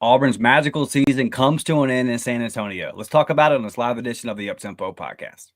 Auburn's magical season comes to an end in San Antonio. Let's talk about it on this live edition of the Uptempo podcast.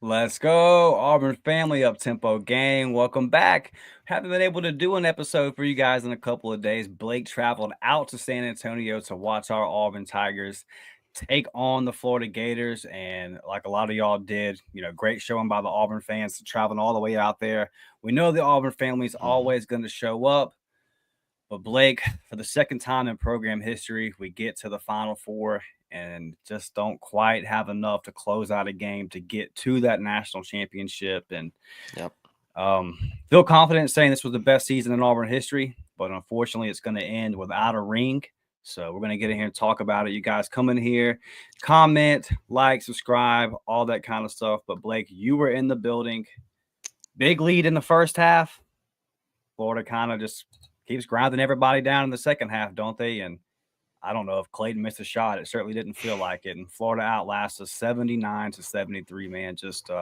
Let's go, Auburn family, up-tempo gang. Welcome back. Haven't been able to do an episode for you guys in a couple of days. Blake traveled out to San Antonio to watch our Auburn Tigers take on the Florida Gators. And like a lot of y'all did, great showing by the Auburn fans traveling all the way out there. We know the Auburn family is always going to show up. But Blake, for the second time in program history, we get to the Final Four and just don't quite have enough to close out a game to get to that national championship. And feel confident saying this was the best season in Auburn history, but unfortunately it's going to end without a ring. So we're going to get in here and talk about it. You guys come in here, comment, like, subscribe, all that kind of stuff. But Blake, you were in the building. Big lead in the first half. Florida kind of just keeps grinding everybody down in the second half, don't they? And I don't know if Clayton missed a shot. It certainly didn't feel like it. And Florida outlasts us 79-73, man. Just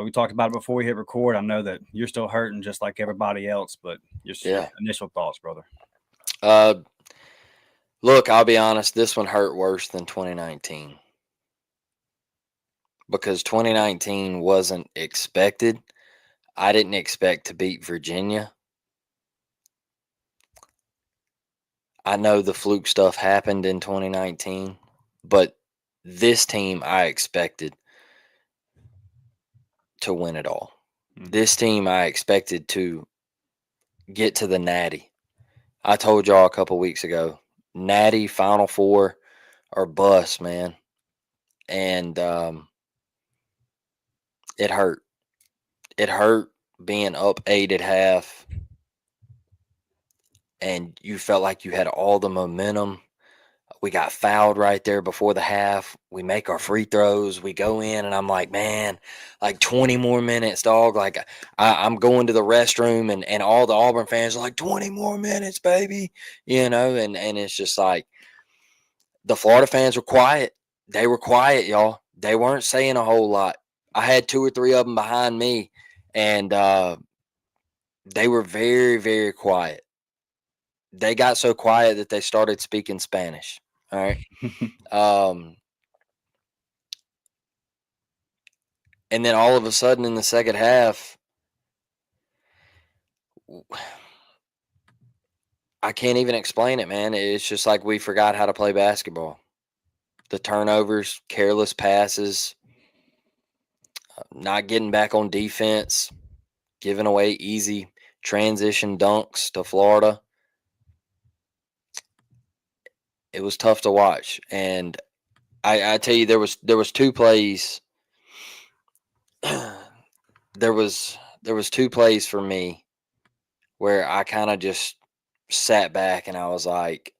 we talked about it before we hit record. I know that you're still hurting just like everybody else, but your initial thoughts, brother. Look, I'll be honest, this one hurt worse than 2019. Because 2019 wasn't expected. I didn't expect to beat Virginia. I know the fluke stuff happened in 2019, but this team I expected to win it all. Mm-hmm. This team I expected to get to the Natty. I told y'all a couple weeks ago, Natty, Final Four, or bust, man. And it hurt. It hurt being up 8 at half. And you felt like you had all the momentum. We got fouled right there before the half. We make our free throws. We go in, and I'm like, man, like 20 more minutes, dog. Like I'm going to the restroom, and all the Auburn fans are like, 20 more minutes, baby. And it's just like the Florida fans were quiet. They were quiet, y'all. They weren't saying a whole lot. I had 2 or 3 of them behind me, and they were very, very quiet. They got so quiet that they started speaking Spanish. All right. And then all of a sudden in the second half, I can't even explain it, man. It's just like we forgot how to play basketball. The turnovers, careless passes, not getting back on defense, giving away easy transition dunks to Florida. It was tough to watch, and I tell you, there was 2 plays. there was 2 plays for me where I kind of just sat back and I was like,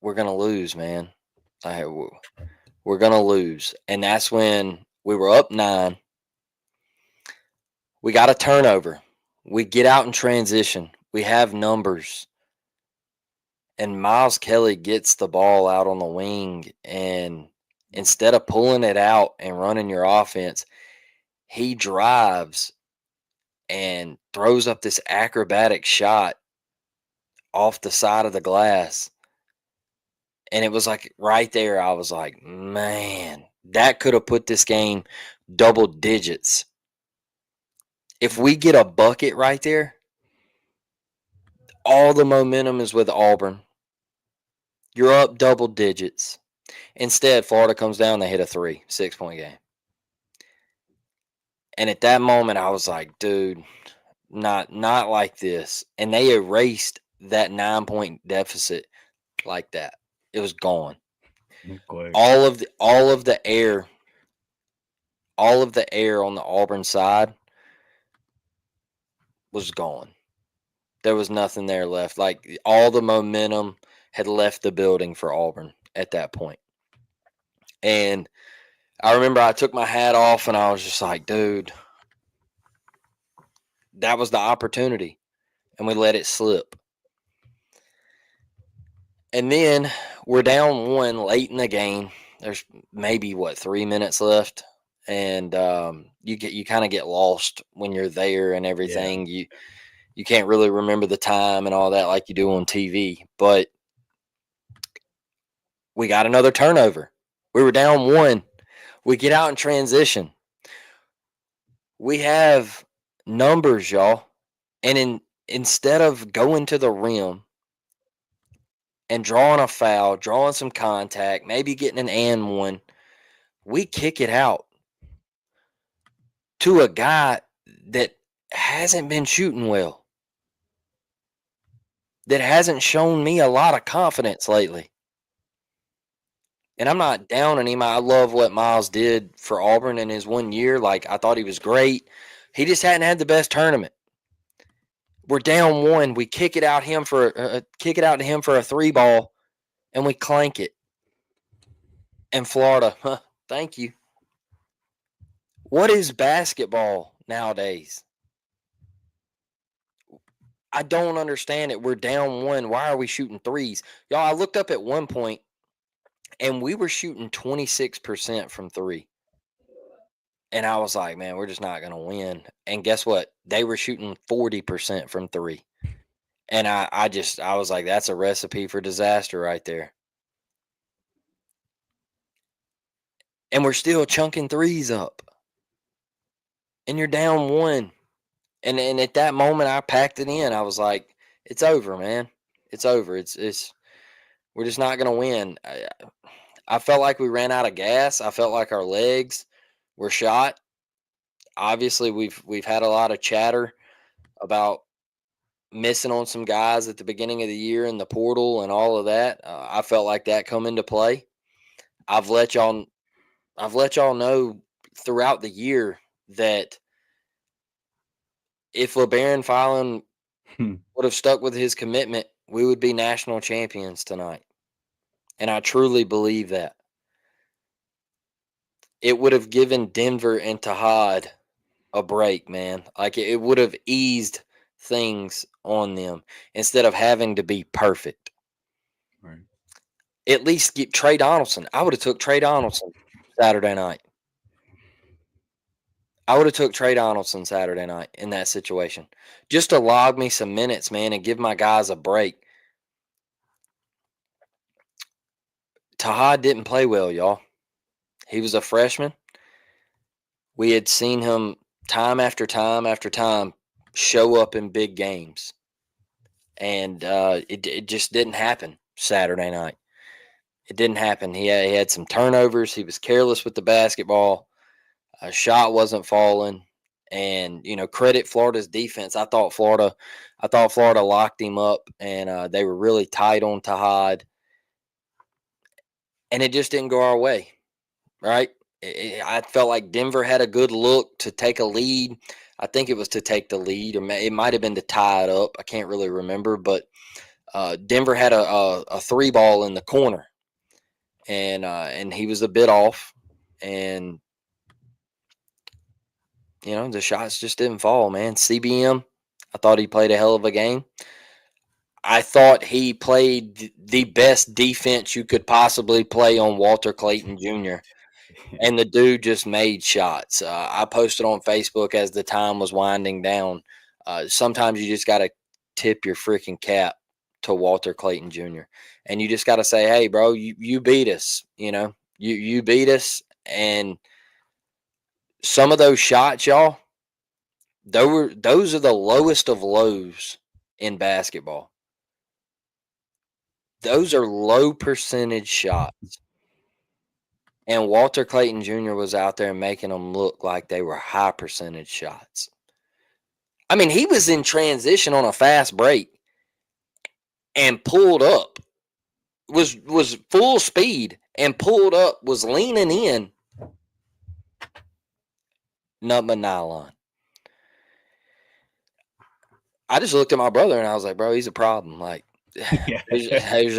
"We're gonna lose, man. We're gonna lose." And that's when we were up 9. We got a turnover. We get out in transition. We have numbers. And Miles Kelly gets the ball out on the wing, and instead of pulling it out and running your offense, he drives and throws up this acrobatic shot off the side of the glass. And it was like right there, I was like, man, that could have put this game double digits. If we get a bucket right there, all the momentum is with Auburn. You're up double digits. Instead, Florida comes down, they hit a 3, 6-point game. And at that moment, I was like, dude, not like this. And they erased that 9-point deficit like that. It was gone. Okay. All of the air on the Auburn side was gone. There was nothing there left. Like all the momentum had left the building for Auburn at that point. And I remember I took my hat off and I was just like, dude, that was the opportunity. And we let it slip. And then we're down one late in the game. There's maybe 3 minutes left. And you kind of get lost when you're there and Yeah. everything. You can't really remember the time and all that like you do on TV. But we got another turnover. We were down one. We get out in transition. We have numbers, y'all. And instead of going to the rim and drawing a foul, drawing some contact, maybe getting an and one, we kick it out to a guy that hasn't been shooting well, that hasn't shown me a lot of confidence lately. And I'm not downing him. I love what Miles did for Auburn in his 1 year. Like, I thought he was great. He just hadn't had the best tournament. We're down one. We kick it out to him for a three ball, and we clank it. And Florida, thank you. What is basketball nowadays? I don't understand it. We're down one. Why are we shooting threes? Y'all, I looked up at one point and we were shooting 26% from three. And I was like, man, we're just not going to win. And guess what? They were shooting 40% from three. And I was like, that's a recipe for disaster right there. And we're still chunking threes up. And you're down one. And at that moment I packed it in. I was like, it's over, man. It's over. It's we're just not going to win. I felt like we ran out of gas. I felt like our legs were shot. Obviously, we've had a lot of chatter about missing on some guys at the beginning of the year in the portal and all of that. I felt like that come into play. I've let y'all I've let y'all know throughout the year that if LeBaron Fallon would have stuck with his commitment, we would be national champions tonight. And I truly believe that. It would have given Denver and Tahad a break, man. Like, it would have eased things on them instead of having to be perfect. Right. At least get Trey Donaldson. I would have took Trey Donaldson Saturday night. I would have took Trey Donaldson Saturday night in that situation. Just to log me some minutes, man, and give my guys a break. Tahad didn't play well, y'all. He was a freshman. We had seen him time after time after time show up in big games. And it just didn't happen Saturday night. It didn't happen. He had some turnovers. He was careless with the basketball. A shot wasn't falling. And credit Florida's defense. I thought Florida locked him up, and they were really tight on Tahad. And it just didn't go our way, right? I felt like Denver had a good look to take a lead. I think it was to take the lead, or it might have been to tie it up. I can't really remember, but Denver had a three ball in the corner, and he was a bit off, and the shots just didn't fall, man. CBM, I thought he played a hell of a game. I thought he played the best defense you could possibly play on Walter Clayton Jr. And the dude just made shots. I posted on Facebook as the time was winding down. Sometimes you just got to tip your freaking cap to Walter Clayton Jr. And you just got to say, hey, bro, you beat us. You beat us. And some of those shots, y'all, those are the lowest of lows in basketball. Those are low percentage shots. And Walter Clayton Jr. was out there making them look like they were high percentage shots. I mean, he was in transition on a fast break and pulled up, was full speed and pulled up, was leaning in, nothing but nylon. I just looked at my brother and I was like, bro, he's a problem. Like, Yeah. there's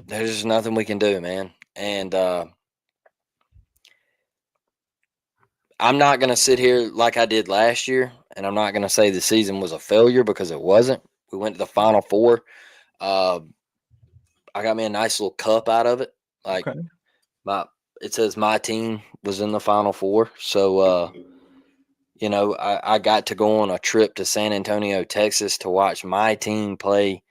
just nothing we can do, man. And I'm not going to sit here like I did last year, and I'm not going to say the season was a failure because it wasn't. We went to the Final Four. Uh, I got me a nice little cup out of it. Like Okay. my, it says my team was in the Final Four. So, I got to go on a trip to San Antonio, Texas, to watch my team play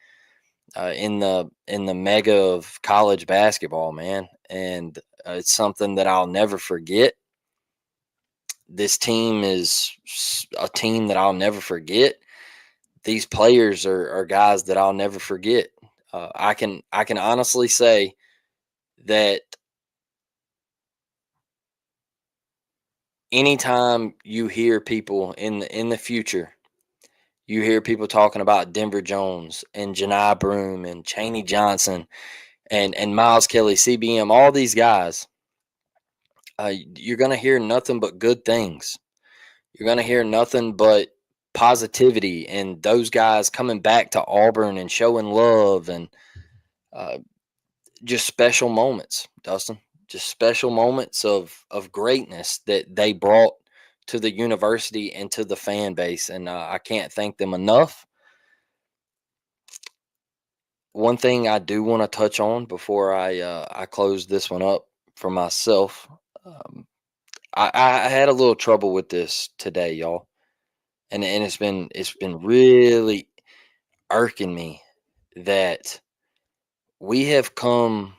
in the mega of college basketball, man, and it's something that I'll never forget. This team is a team that I'll never forget. These players are guys that I'll never forget. I can honestly say that anytime you hear people in the future, you hear people talking about Denver Jones and Janai Broom and Chaney Johnson and Miles Kelly, CBM, all these guys, you're gonna hear nothing but good things. You're gonna hear nothing but positivity and those guys coming back to Auburn and showing love and uh, just special moments, Dustin. Just special moments of greatness that they brought to the university and to the fan base, and I can't thank them enough. One thing I do want to touch on before I close this one up for myself. Um, I had a little trouble with this today, y'all, and it's been really irking me that we have come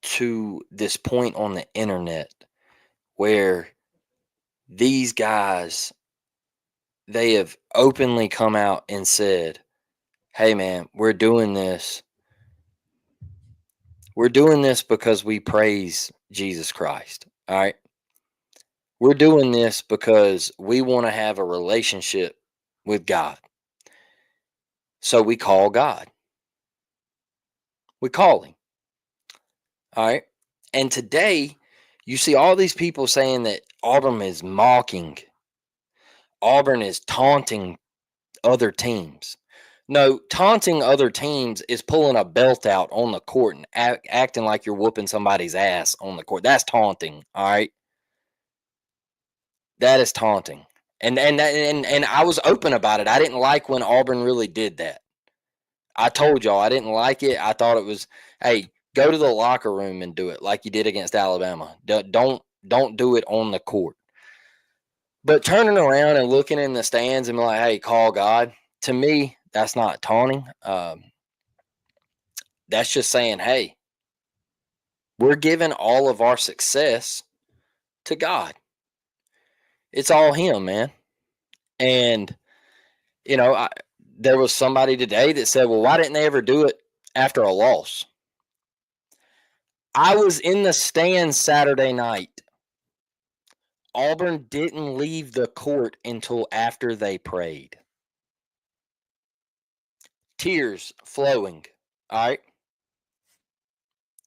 to this point on the internet where these guys, they have openly come out and said, "Hey man, we're doing this because we praise Jesus Christ." All right? We're doing this because we want to have a relationship with God. So we call God. We call him. All right? And today you see all these people saying that Auburn is mocking, Auburn is taunting other teams. No, taunting other teams is pulling a belt out on the court and acting like you're whooping somebody's ass on the court. That's taunting. All right, that is taunting. And I was open about it. I didn't like when Auburn really did that. I told y'all I didn't like it. I thought it was, hey, go to the locker room and do it like you did against Alabama. Don't do it on the court. But turning around and looking in the stands and be like, hey, call God. To me, that's not taunting. That's just saying, hey, we're giving all of our success to God. It's all Him, man. And, you know, I, there was somebody today that said, well, why didn't they ever do it after a loss? I was in the stands Saturday night. Auburn didn't leave the court until after they prayed. Tears flowing. All right.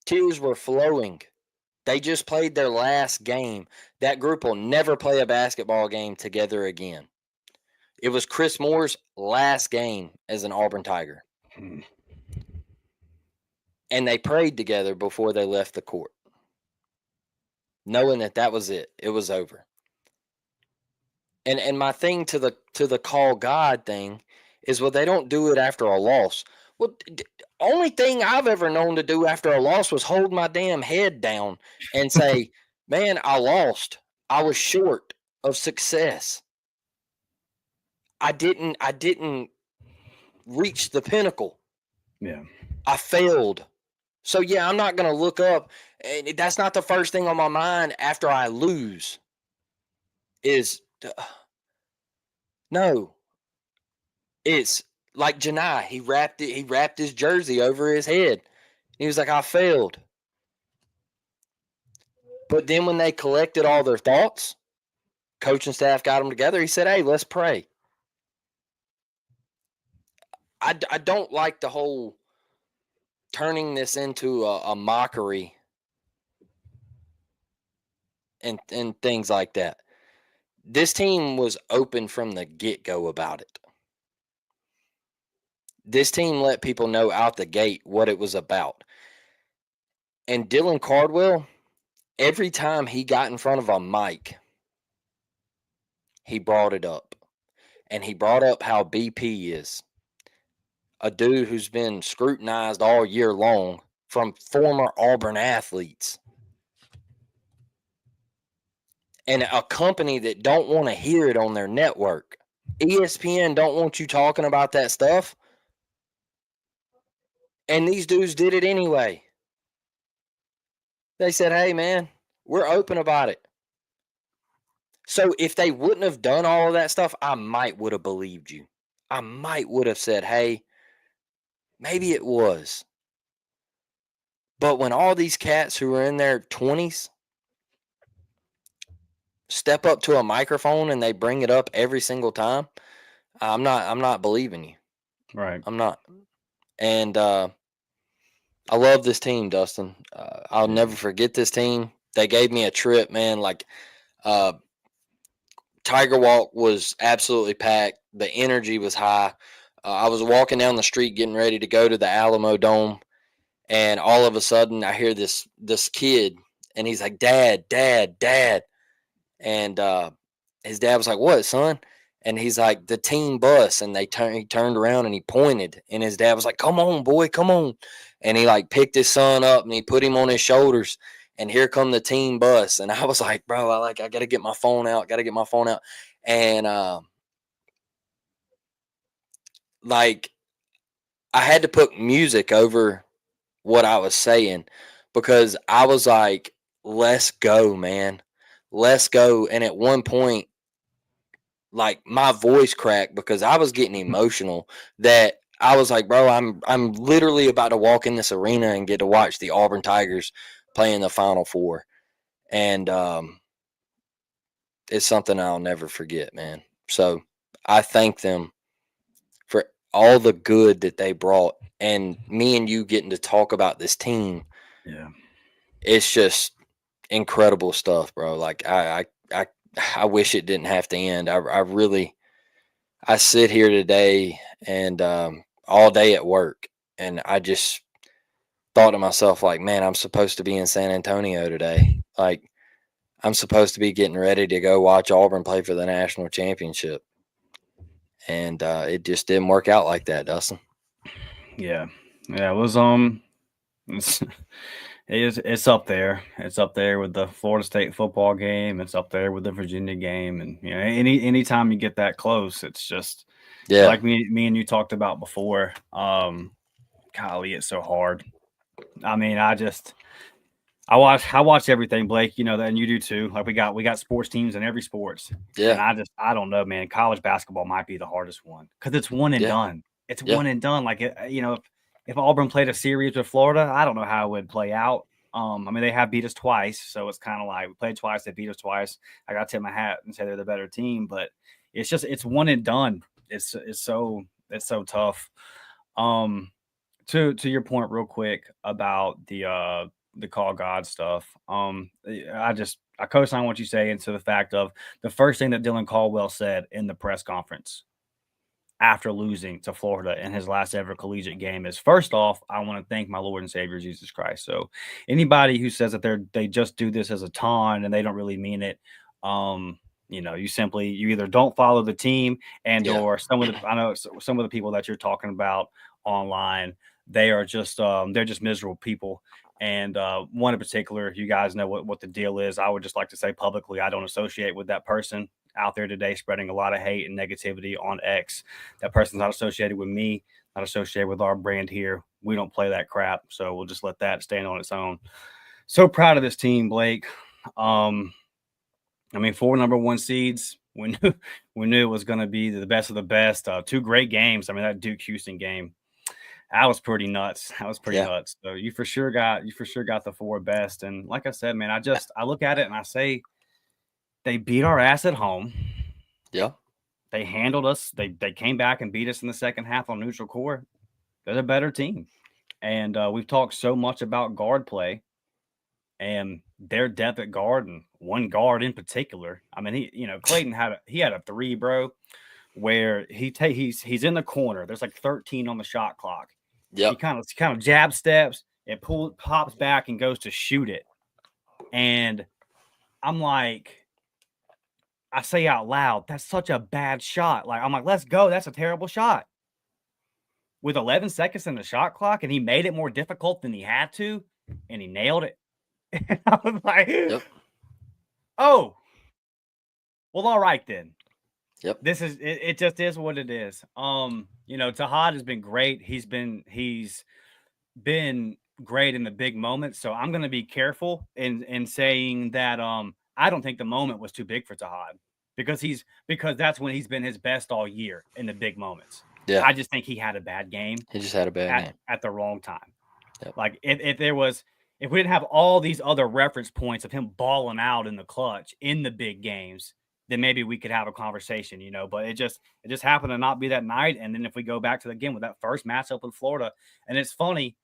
Tears were flowing. They just played their last game. That group will never play a basketball game together again. It was Chris Moore's last game as an Auburn Tiger. Hmm. And they prayed together before they left the court, knowing that that was it. It was over. And my thing to the call God thing is, well, they don't do it after a loss. Well, only thing I've ever known to do after a loss was hold my damn head down and say, "Man, I lost. I was short of success. I didn't reach the pinnacle. Yeah. I failed." So yeah, I'm not going to look up, and that's not the first thing on my mind after I lose is no, it's like Janai. He wrapped his jersey over his head. He was like, I failed. But then when they collected all their thoughts, coaching staff got them together. He said, hey, let's pray. I don't like the whole turning this into a mockery and things like that. This team was open from the get go about it. This team let people know out the gate what it was about. And Dylan Cardwell, Every time he got in front of a mic, he brought it up. And he brought up how BP is a dude who's been scrutinized all year long from former Auburn athletes and a company that don't want to hear it on their network. ESPN don't want you talking about that stuff, and these dudes did it anyway. They said, "Hey, man, we're open about it." So if they wouldn't have done all of that stuff, I might would have believed you. I might would have said, "Hey, maybe it was." But when all these cats who are in their 20s step up to a microphone and they bring it up every single time, I'm not believing you. Right. I'm not. And I love this team, Dustin. I'll Yeah. never forget this team. They gave me a trip, man. Like uh, Tiger Walk was absolutely packed. The energy was high. I was walking down the street getting ready to go to the Alamo Dome, and all of a sudden I hear this kid, and he's like, "Dad, Dad, Dad," and his dad was like, "What, son?" And he's like, "The team bus." And he turned around and he pointed, and his dad was like, "Come on, boy, come on." And he like picked his son up and he put him on his shoulders. And here come the team bus. And I was like, "Bro, I gotta get my phone out. Gotta get my phone out." And like I had to put music over what I was saying because I was like, "Let's go, man. Let's go." And at one point, like my voice cracked because I was getting emotional that I was like, bro, I'm literally about to walk in this arena and get to watch the Auburn Tigers play in the Final Four. And it's something I'll never forget, man. So I thank them for all the good that they brought. And me and you getting to talk about this team, Yeah. it's just incredible stuff, bro. Like I I wish it didn't have to end. I really I sit here today and all day at work, and I just thought to myself, like, man, I'm supposed to be in San Antonio today. Like, I'm supposed to be getting ready to go watch Auburn play for the national championship, and it just didn't work out like that, Dustin. Yeah. Yeah. It was it's, it's up there. It's up there with the Florida State football game. It's up there with the Virginia game. And you know, anytime you get that close, it's just Yeah, like me and you talked about before. Golly, it's so hard. I mean, I watch everything, Blake. You know that, and you do too. Like we got sports teams in every sports, and yeah, I don't know, man. College basketball might be the hardest one because it's one and yeah, done. It's yeah, one and done. Like if Auburn played a series with Florida, I don't know how it would play out. I mean they have beat us twice, so it's kind of like we played twice, they beat us twice. I got to tip my hat and say they're the better team, but it's one and done. It's so tough. Um, to your point real quick about the call God stuff. I co-sign what you say into the fact of the first thing that Dylan Caldwell said in the press conference after losing to Florida in his last ever collegiate game is first off, I want to thank my Lord and Savior Jesus Christ. So anybody who says that they just do this as a taunt and they don't really mean it, you either don't follow the team and yeah, or some of the I know some of the people that you're talking about online, they're just miserable people. And one in particular, you guys know what the deal is. I would just like to say publicly, I don't associate with that person out there today spreading a lot of hate and negativity on X. That person's not associated with me, not associated with our brand here. We don't play that crap. So we'll just let that stand on its own. So proud of this team, Blake. Um, I mean, 4 number 1 seeds. We knew it was going to be the best of the best. 2 great games. I mean, that Duke Houston game, that was pretty nuts. That was pretty yeah, nuts. So you for sure got the 4 best. And like I said, man, I look at it and I say they beat our ass at home. yeah, They handled us. They came back and beat us in the second half on neutral court. They're a better team, and we've talked so much about guard play and their depth at guard, and one guard in particular. I mean, Clayton had a three, bro, where he's in the corner. There's like 13 on the shot clock. He yep, kind of jab steps and pops back and goes to shoot it. And I'm like, I say out loud, that's such a bad shot. Like, I'm like, let's go. That's a terrible shot. With 11 seconds in the shot clock, and he made it more difficult than he had to, and he nailed it. And I was like, Yep. oh, well, all right then. Yep. This is it, it just is what it is. Tahad has been great. He's been great in the big moments. So I'm gonna be careful in saying that I don't think the moment was too big for Tahad because that's when he's been his best all year in the big moments. Yeah. I just think he had a bad game He just had a bad game. at the wrong time. Yep. Like if we didn't have all these other reference points of him balling out in the clutch in the big games, then maybe we could have a conversation, But it just happened to not be that night. And then if we go back to the game with that first matchup with Florida, and it's funny,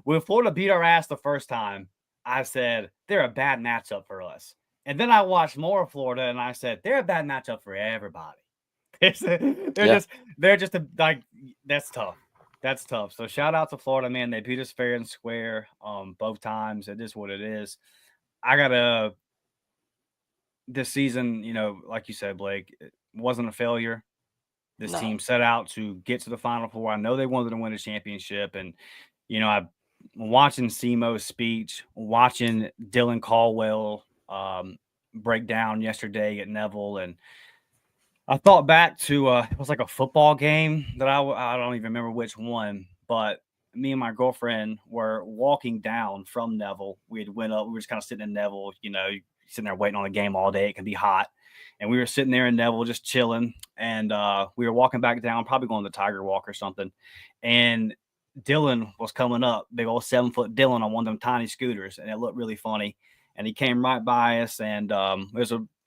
when Florida beat our ass the first time, I said they're a bad matchup for us. And then I watched more of Florida, and I said they're a bad matchup for everybody. They're Yeah. just they're just like that's tough. That's tough. So shout out to Florida, man. They beat us fair and square both times. It is what it is. I gotta this season, like you said, Blake, it wasn't a failure. This No. team set out to get to the Final Four. I know they wanted to win a championship, and I watching Simo's speech, watching Dylan Caldwell break down yesterday at Neville, and I thought back to it was like a football game that I don't even remember which one, but me and my girlfriend were walking down from Neville. We had went up. We were just kind of sitting in Neville, sitting there waiting on a game all day. It can be hot, and we were sitting there in Neville just chilling. And we were walking back down, probably going to the Tiger Walk or something. And Dylan was coming up, big old 7-foot Dylan on one of them tiny scooters, and it looked really funny. And he came right by us, and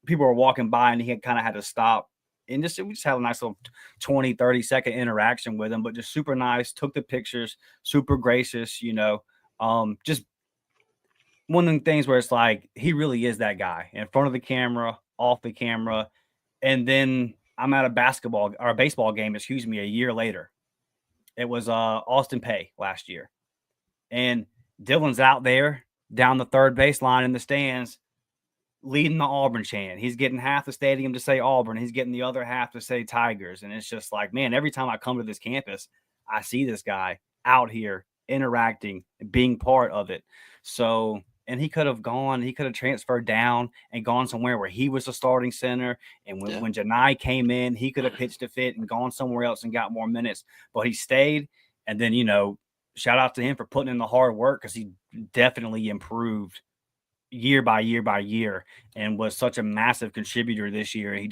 people were walking by, and he had kind of had to stop and we just had a nice little 20, 30-second interaction with him, but just super nice, took the pictures, super gracious, just one of the things where it's like he really is that guy in front of the camera, off the camera. And then I'm at a basketball or a baseball game, excuse me, a year later. It was Austin Pay last year. And Dylan's out there down the third baseline in the stands leading the Auburn chant. He's getting half the stadium to say Auburn. He's getting the other half to say Tigers. And it's just like, man, every time I come to this campus, I see this guy out here interacting, being part of it. So, and he could have transferred down and gone somewhere where he was the starting center. And when Janai came in, he could have pitched a fit and gone somewhere else and got more minutes. But he stayed. And then, shout out to him for putting in the hard work because he definitely improved year by year by year and was such a massive contributor this year. He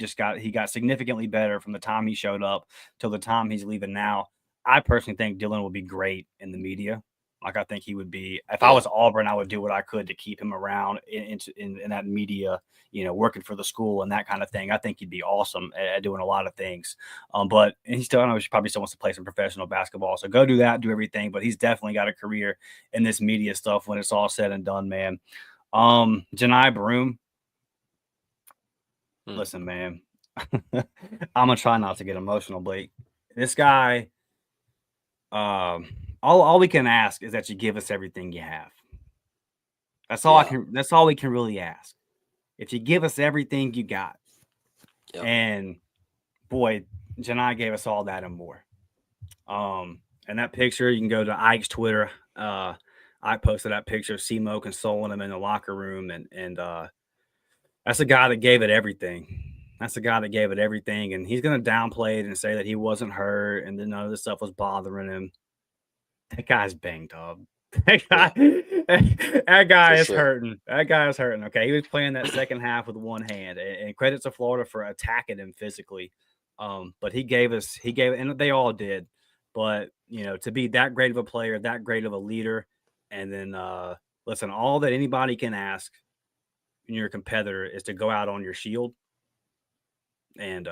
got significantly better from the time he showed up till the time he's leaving now. I personally think Dylan will be great in the media. Like I think he would be. If I was Auburn, I would do what I could to keep him around in that media, working for the school and that kind of thing. I think he'd be awesome at doing a lot of things. But he still, I know he probably still wants to play some professional basketball. So go do that, do everything. But he's definitely got a career in this media stuff when it's all said and done, man. Janai Broom. Listen, man. I'm gonna try not to get emotional, Blake. This guy, all we can ask is that you give us everything you have. That's all we can really ask. If you give us everything you got. Yep. And boy, Janai gave us all that and more. And that picture, you can go to Ike's Twitter. I posted that picture of Simo consoling him in the locker room, and that's a guy that gave it everything. That's a guy that gave it everything, and he's going to downplay it and say that he wasn't hurt and then none of this stuff was bothering him. That guy's banged up. That guy is hurting. That guy is hurting. Okay, he was playing that second half with one hand, and credit to Florida for attacking him physically. But he gave, and they all did. But to be that great of a player, that great of a leader, and then listen, all that anybody can ask when you're a competitor is to go out on your shield. And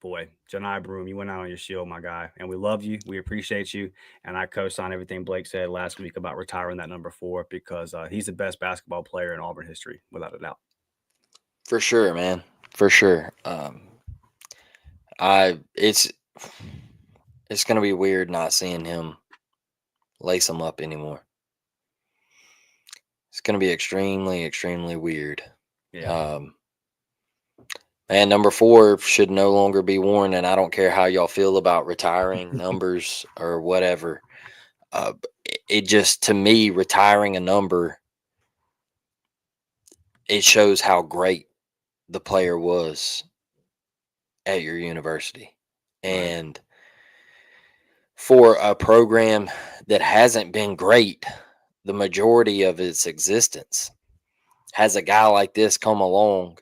boy, Janai Broom, you went out on your shield, my guy. And we love you. We appreciate you. And I co-sign everything Blake said last week about retiring that number 4 because he's the best basketball player in Auburn history, without a doubt. For sure, man. For sure. It's gonna be weird not seeing him lace them up anymore. It's going to be extremely, extremely weird. Yeah. Um, and number 4 should no longer be worn. And I don't care how y'all feel about retiring numbers or whatever. It just, to me, retiring a number, it shows how great the player was at your university. Right. And for a program that hasn't been great the majority of its existence, has a guy like this come along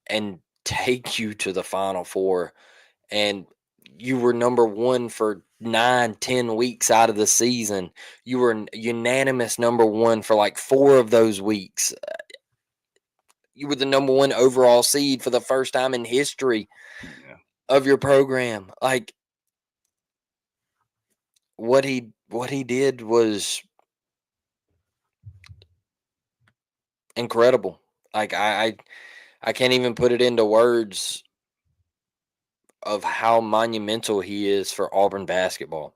and take you to the Final Four, and you were number 1 for 9, 10 weeks out of the season. You were unanimous number 1 for like 4 of those weeks. You were the number 1 overall seed for the first time in history Yeah. of your program. Like, what he did was incredible. Like, I can't even put it into words of how monumental he is for Auburn basketball.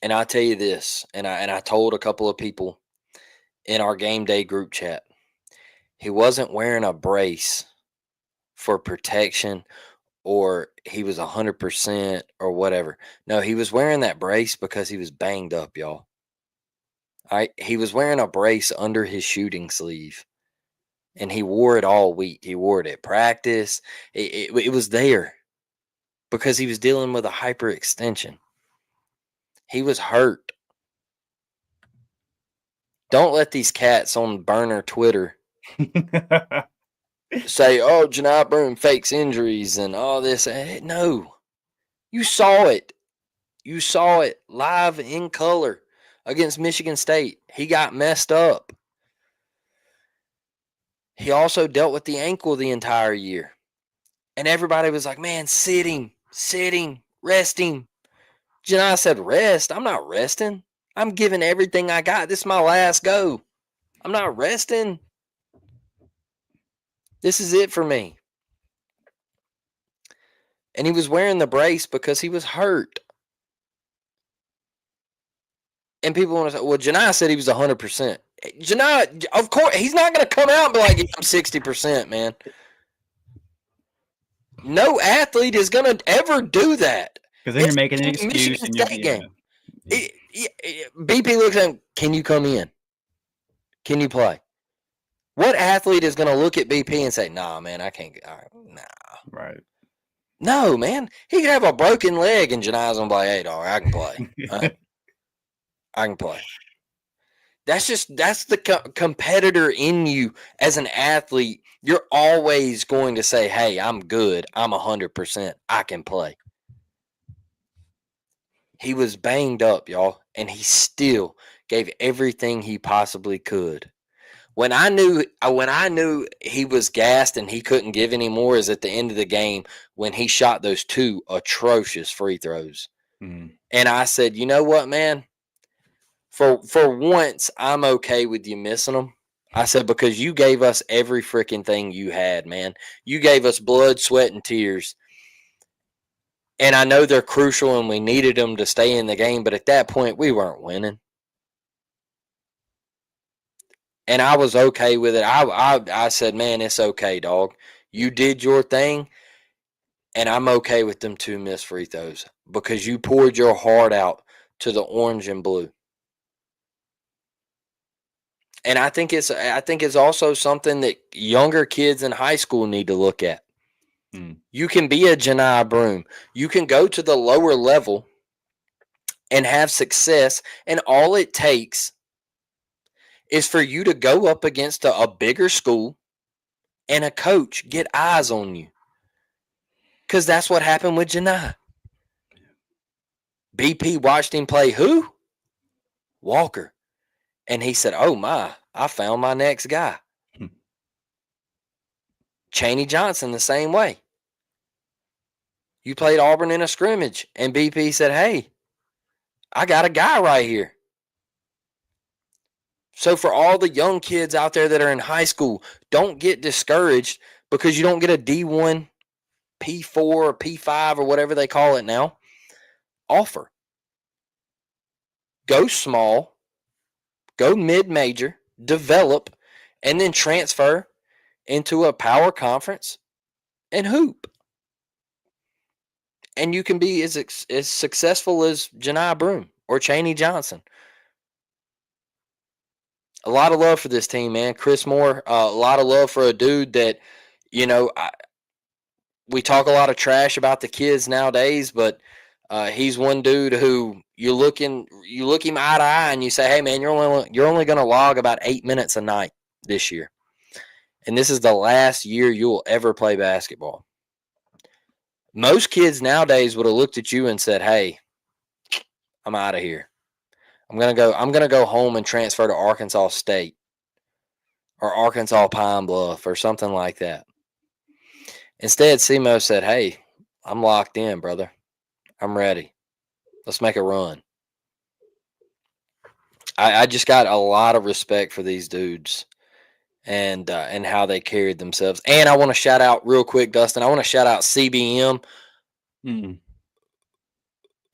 And I tell you this, and I told a couple of people in our game day group chat, he wasn't wearing a brace for protection, or he was 100% or whatever. No, he was wearing that brace because he was banged up, y'all. All right, he was wearing a brace under his shooting sleeve, and he wore it all week. He wore it at practice. It was there because he was dealing with a hyperextension. He was hurt. Don't let these cats on burner Twitter say, "Oh, Janai Broom fakes injuries and all this." No, you saw it. You saw it live in color against Michigan State. He got messed up. He also dealt with the ankle the entire year. And everybody was like, "Man, sit him, rest him." Janai said, "Rest? I'm not resting. I'm giving everything I got. This is my last go. I'm not resting. This is it for me." And he was wearing the brace because he was hurt. And people want to say, "Well, Janai said he was 100%. Janai, of course, he's not going to come out and be like, "Yeah, I'm 60%, man." No athlete is going to ever do that. Because then you're It's making an like the excuse Michigan and you're State yeah. game. BP looks at him, "Can you come in? Can you play?" What athlete is going to look at BP and say, "Nah, man, I can't. All right, nah." Right. No, man. He could have a broken leg and Janai's going to be like, "Hey, dog, I can play. I can play." That's the competitor in you as an athlete. You're always going to say, "Hey, I'm good. I'm 100%. I can play." He was banged up, y'all, and he still gave everything he possibly could. When I knew he was gassed and he couldn't give any more is at the end of the game when he shot those 2 atrocious free throws. Mhm. And I said, "You know what, man? For once, I'm okay with you missing them." I said, "Because you gave us every freaking thing you had, man. You gave us blood, sweat, and tears. And I know they're crucial and we needed them to stay in the game, but at that point, we weren't winning." And I was okay with it. I said, "Man, it's okay, dog. You did your thing, and I'm okay with them 2 missed free throws because you poured your heart out to the orange and blue." And I think it's also something that younger kids in high school need to look at. Mm. You can be a Janai Broom. You can go to the lower level and have success, and all it takes is for you to go up against a bigger school and a coach get eyes on you. Because that's what happened with Janai. BP watched him play who? Walker. And he said, "Oh my, I found my next guy." Chaney Johnson, the same way. You played Auburn in a scrimmage, and BP said, "Hey, I got a guy right here." So, for all the young kids out there that are in high school, don't get discouraged because you don't get a D1, P4, or P5, or whatever they call it now offer. Go small, go mid-major, develop, and then transfer into a power conference and hoop. And you can be as successful as Janai Broom or Chaney Johnson. A lot of love for this team, man. Chris Moore, a lot of love for a dude that, you know, we talk a lot of trash about the kids nowadays, but he's one dude who you look him eye to eye and you say, hey man, you're only going to log about 8 minutes a night this year, and this is the last year you'll ever play basketball. Most kids nowadays would have looked at you and said, hey, I'm out of here. I'm gonna go home and transfer to Arkansas State or Arkansas Pine Bluff or something like that. Instead, SEMO said, hey, I'm locked in, brother. I'm ready. Let's make a run. I just got a lot of respect for these dudes and how they carried themselves. And I want to shout out real quick, Dustin. I want to shout out CBM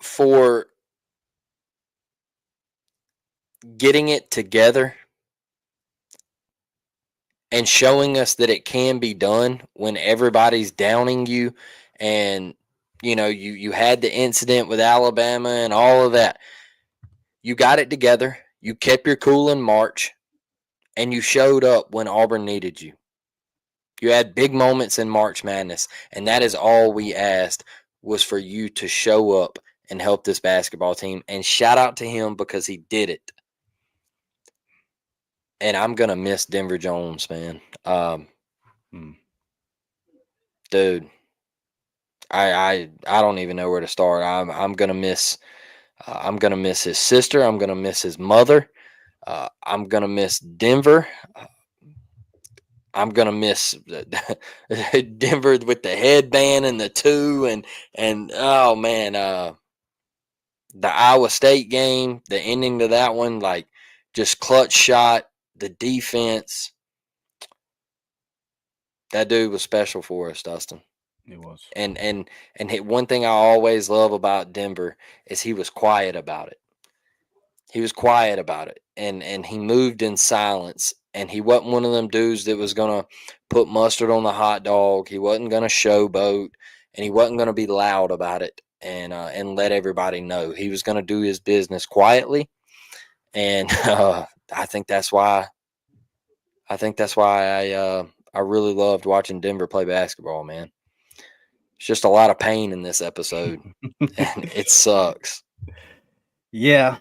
for getting it together and showing us that it can be done when everybody's downing you. And you had the incident with Alabama and all of that. You got it together. You kept your cool in March, and you showed up when Auburn needed you. You had big moments in March Madness, and that is all we asked, was for you to show up and help this basketball team. And shout out to him because he did it. And I'm gonna miss Denver Jones, man. Dude, I don't even know where to start. I'm gonna miss his sister. I'm gonna miss his mother. I'm gonna miss Denver. I'm gonna miss Denver with the headband and the two and oh man, the Iowa State game, the ending to that one, like just clutch shot, the defense. That dude was special for us, Dustin. It was. And one thing I always love about Denver is he was quiet about it. He was quiet about it, and he moved in silence. And he wasn't one of them dudes that was gonna put mustard on the hot dog. He wasn't gonna showboat, and he wasn't gonna be loud about it and let everybody know. He was gonna do his business quietly, and I think that's why. I really loved watching Denver play basketball, man. It's just a lot of pain in this episode, and it sucks. Yeah,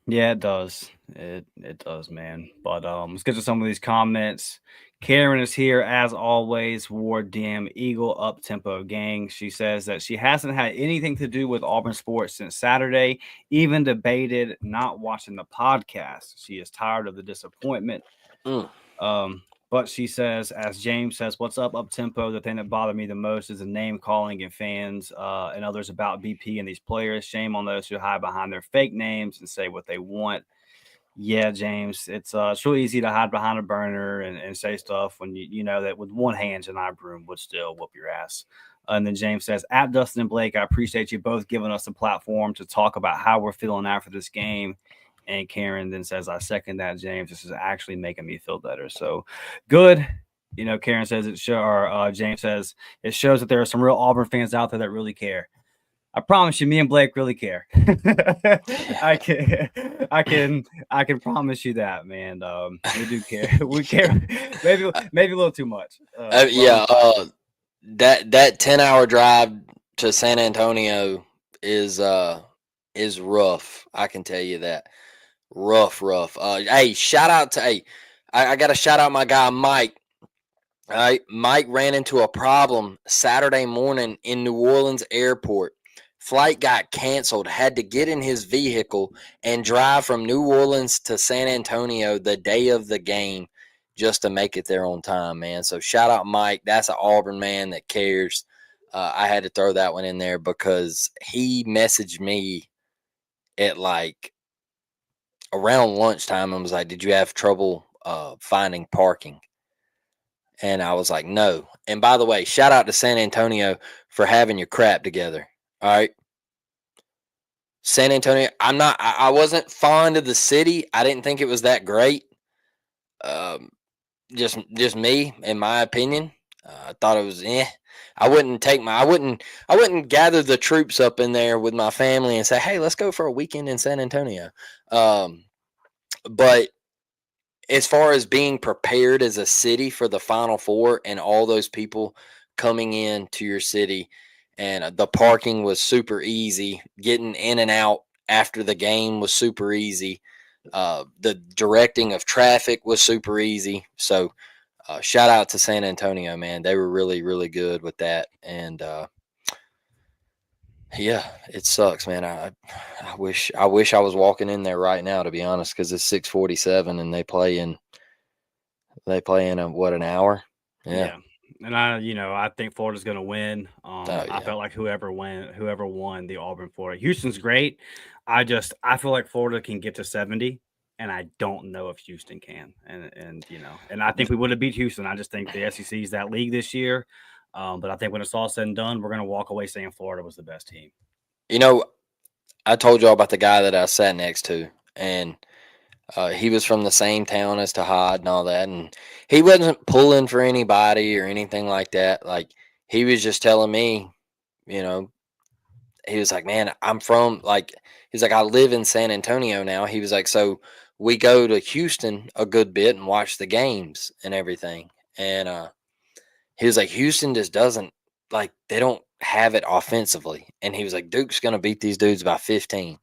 it does. It does, man. But let's get to some of these comments. Karen is here as always. War DM Eagle Up Tempo Gang. She says that she hasn't had anything to do with Auburn sports since Saturday. Even debated not watching the podcast. She is tired of the disappointment. But she says, as James says, what's up tempo? The thing that bothered me the most is the name calling and fans and others about BP and these players. Shame on those who hide behind their fake names and say what they want. Yeah, James, it's really easy to hide behind a burner and say stuff when you know that with one hand, Janai Broom would still whoop your ass. And then James says, at Dustin and Blake, I appreciate you both giving us a platform to talk about how we're feeling after this game. And Karen then says, I second that, James. This is actually making me feel better. So good. Karen says James says it shows that there are some real Auburn fans out there that really care. I promise you, me and Blake really care. I can promise you that, man. We do care. We care. Maybe a little too much. That 10-hour drive to San Antonio is rough. I can tell you that. Rough. Hey, shout out to I got to shout out my guy Mike. All right, Mike ran into a problem Saturday morning in New Orleans airport. Flight got canceled, had to get in his vehicle and drive from New Orleans to San Antonio the day of the game just to make it there on time, man. So shout out Mike. That's an Auburn man that cares. I had to throw that one in there because he messaged me at like around lunchtime and was like, did you have trouble finding parking? And I was like, no. And by the way, shout out to San Antonio for having your crap together. All right. San Antonio, I wasn't fond of the city. I didn't think it was that great. Um, just me, in my opinion. I thought it was I wouldn't gather the troops up in there with my family and say, "Hey, let's go for a weekend in San Antonio." Um, but as far as being prepared as a city for the Final Four and all those people coming in to your city, and the parking was super easy, getting in and out after the game was super easy. The directing of traffic was super easy. So, shout out to San Antonio, man. They were really, really good with that. And yeah, it sucks, man. I wish I was walking in there right now, to be honest, because it's 6:47 and they play in an hour? Yeah. Yeah. And I think Florida's going to win. Oh, I yeah. felt like whoever won the Auburn Florida. Houston's great. I feel like Florida can get to 70, and I don't know if Houston can. And I think we would have beat Houston. I just think the SEC is that league this year. But I think when it's all said and done, we're going to walk away saying Florida was the best team. You know, I told y'all about the guy that I sat next to, and he was from the same town as Tahad and all that, and he wasn't pulling for anybody or anything like that. Like, he was just telling me, you know, he was like, "Man, I'm from like," he's like, "I live in San Antonio now." He was like, "So we go to Houston a good bit and watch the games and everything." And he was like, "Houston just doesn't like they don't have it offensively." And he was like, "Duke's gonna beat these dudes by 15."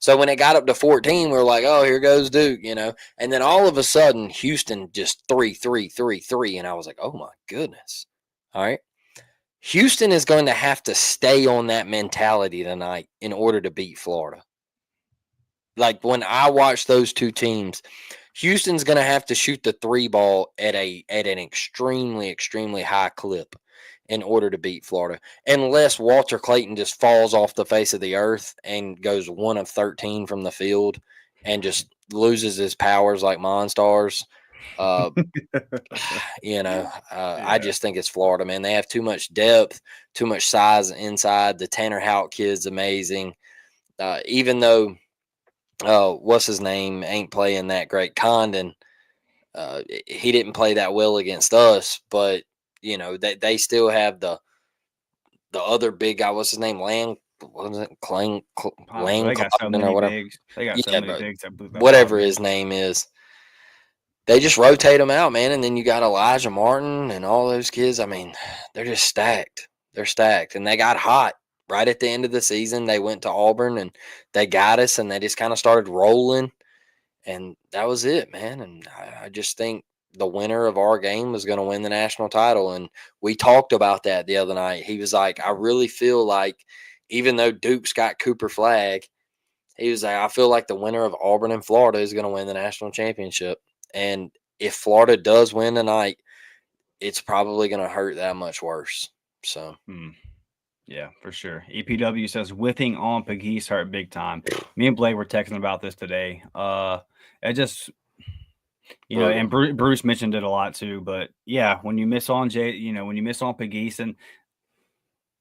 So when it got up to 14, we were like, "Oh, here goes Duke," you know. And then all of a sudden, Houston just three, three, three, three, and I was like, "Oh my goodness!" All right, Houston is going to have to stay on that mentality tonight in order to beat Florida. Like, when I watch those two teams, Houston's going to have to shoot the three ball at an extremely, extremely high clip in order to beat Florida, unless Walter Clayton just falls off the face of the earth and goes 1 of 13 from the field and just loses his powers like Monstars. Uh, I Yeah. just think it's Florida, man. They have too much depth, too much size inside. The Tanner Houck kid's amazing. Even though what's his name ain't playing that great, Condon. He didn't play that well against us, but they still have the other big guy. What's his name? Lang, what was it? Possibly. Lang They got so Clarendon or many whatever. bigs. They got so Yeah, many but bigs that whatever bother me. his name is, they just rotate them out, man. And then you got Elijah Martin and all those kids. I mean, they're just stacked. They're stacked, and they got hot right at the end of the season. They went to Auburn and they got us, and they just kind of started rolling. And that was it, man. And I just think the winner of our game was going to win the national title. And we talked about that the other night. He was like, "I really feel like, even though Duke's got Cooper Flag, he was like, I feel like the winner of Auburn and Florida is going to win the national championship. And if Florida does win tonight, it's probably going to hurt that much worse." So, Hmm. Yeah, for sure. EPW says whiffing on Pegues hurt big time. Me and Blake were texting about this today. It just and brutal. Bruce mentioned it a lot too. But yeah, when you miss on when you miss on Pegues, and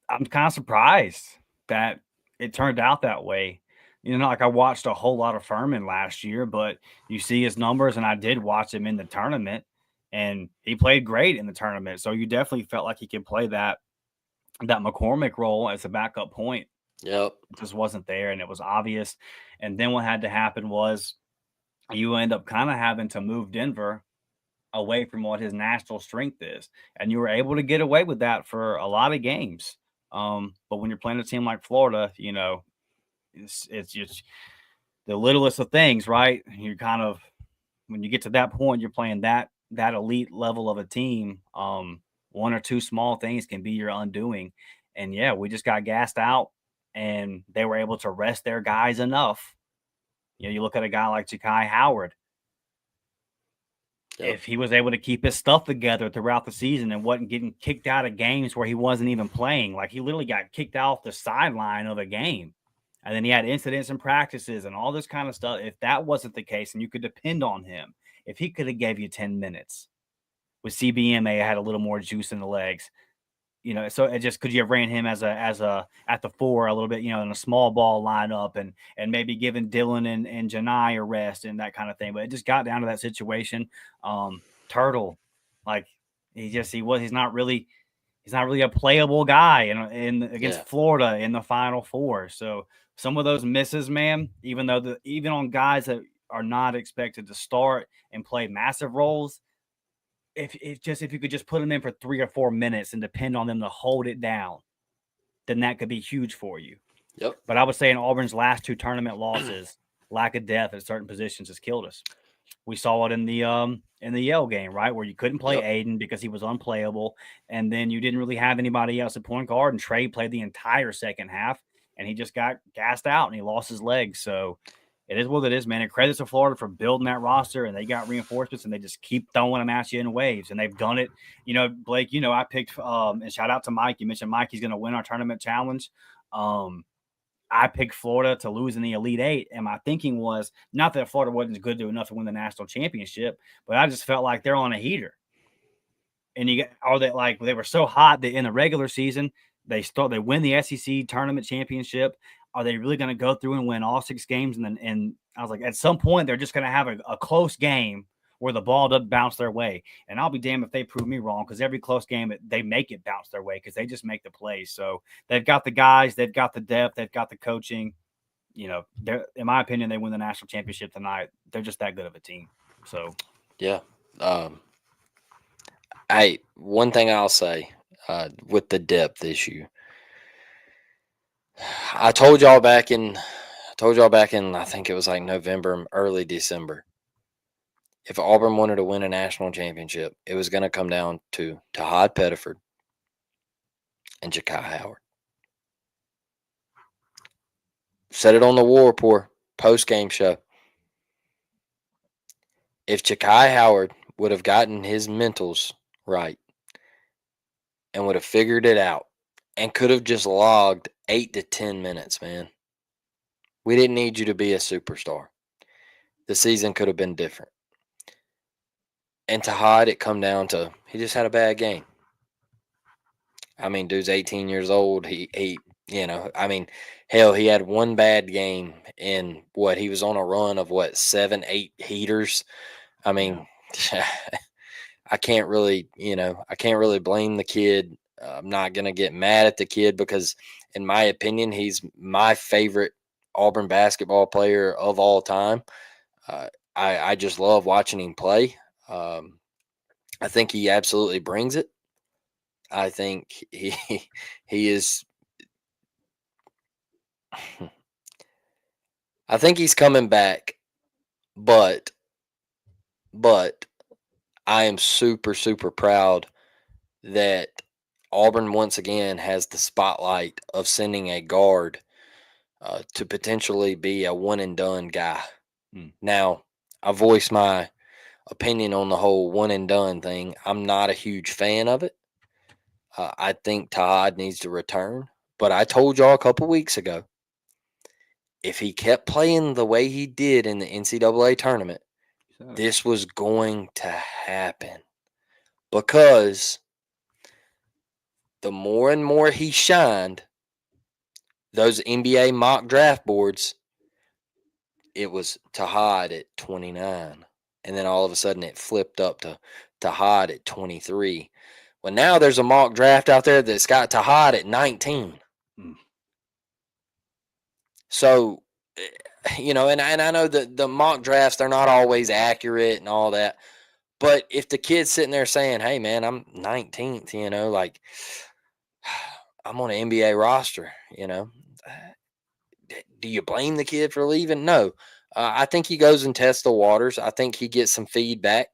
I'm kind of surprised that it turned out that way. Like I watched a whole lot of Furman last year, but you see his numbers, and I did watch him in the tournament, and he played great in the tournament. So you definitely felt like he could play that McCormick role as a backup point. Yep. It just wasn't there, and it was obvious. And then what had to happen was you end up kind of having to move Denver away from what his national strength is, and you were able to get away with that for a lot of games. But when you're playing a team like Florida, it's just the littlest of things, right? You kind of when you get to that point, you're playing that elite level of a team. One or two small things can be your undoing. And yeah, we just got gassed out, and they were able to rest their guys enough. You look at a guy like Jakai Howard. Yep. If he was able to keep his stuff together throughout the season and wasn't getting kicked out of games where he wasn't even playing, like he literally got kicked off the sideline of a game. And then he had incidents in practices and all this kind of stuff. If that wasn't the case and you could depend on him, if he could have gave you 10 minutes with CBMA had a little more juice in the legs, So it just could you have ran him as a at the 4 a little bit, in a small ball lineup and maybe giving Dylan and Janai a rest and that kind of thing. But it just got down to that situation. Turtle, like he's not really a playable guy in against Yeah. Florida in the Final Four. So some of those misses, man, even on guys that are not expected to start and play massive roles, if you could just put them in for 3 or 4 minutes and depend on them to hold it down, then that could be huge for you. Yep. But I would say in Auburn's last 2 tournament losses, lack of depth at certain positions has killed us. We saw it in the Yale game, right, where you couldn't play Yep. Aiden because he was unplayable, and then you didn't really have anybody else at point guard, and Trey played the entire second half, and he just got gassed out and he lost his legs. So it is what it is, man. And credits to Florida for building that roster, and they got reinforcements, and they just keep throwing them at you in waves, and they've done it. Blake, I picked and shout out to Mike. You mentioned Mike; he's going to win our tournament challenge. I picked Florida to lose in the Elite Eight, and my thinking was not that Florida wasn't good enough to win the national championship, but I just felt like they're on a heater. And they were so hot that in the regular season they win the SEC tournament championship. Are they really going to go through and win all 6 games? And I was like, at some point they're just going to have a close game where the ball doesn't bounce their way. And I'll be damned if they prove me wrong, because every close game they make it bounce their way because they just make the plays. So they've got the guys, they've got the depth, they've got the coaching. They're, in my opinion, they win the national championship tonight. They're just that good of a team. So Yeah. One thing I'll say with the depth issue, I told y'all back in I think it was like November, early December. If Auburn wanted to win a national championship, it was going to come down to Tahad Pettiford and Jakai Howard. Said it on the War Report post game show. If Jakai Howard would have gotten his mentals right and would have figured it out and could have just logged 8 to 10 minutes, man, we didn't need you to be a superstar. The season could have been different. And Tahad, it come down to he just had a bad game. I mean, dude's 18 years old. Hell, he had one bad game in he was on a run of 7, 8 heaters. I mean, yeah. I can't really blame the kid. I'm not going to get mad at the kid because, in my opinion, he's my favorite Auburn basketball player of all time. I just love watching him play. I think he absolutely brings it. I think he is. I think he's coming back, but I am super, super proud that Auburn once again has the spotlight of sending a guard to potentially be a one and done guy. Now, I voice my opinion on the whole one and done thing. I'm not a huge fan of it. I think Todd needs to return, but I told y'all a couple weeks ago, if he kept playing the way he did in the NCAA tournament, this was going to happen, because the more and more he shined, those NBA mock draft boards, it was Tahad at 29. And then all of a sudden it flipped up to Tahad at 23. Well, now there's a mock draft out there that's got Tahad at 19. So, and I know that the mock drafts, they're not always accurate and all that. But if the kid's sitting there saying, hey, man, I'm 19th, I'm on an NBA roster, do you blame the kid for leaving? No. I think he goes and tests the waters. I think he gets some feedback.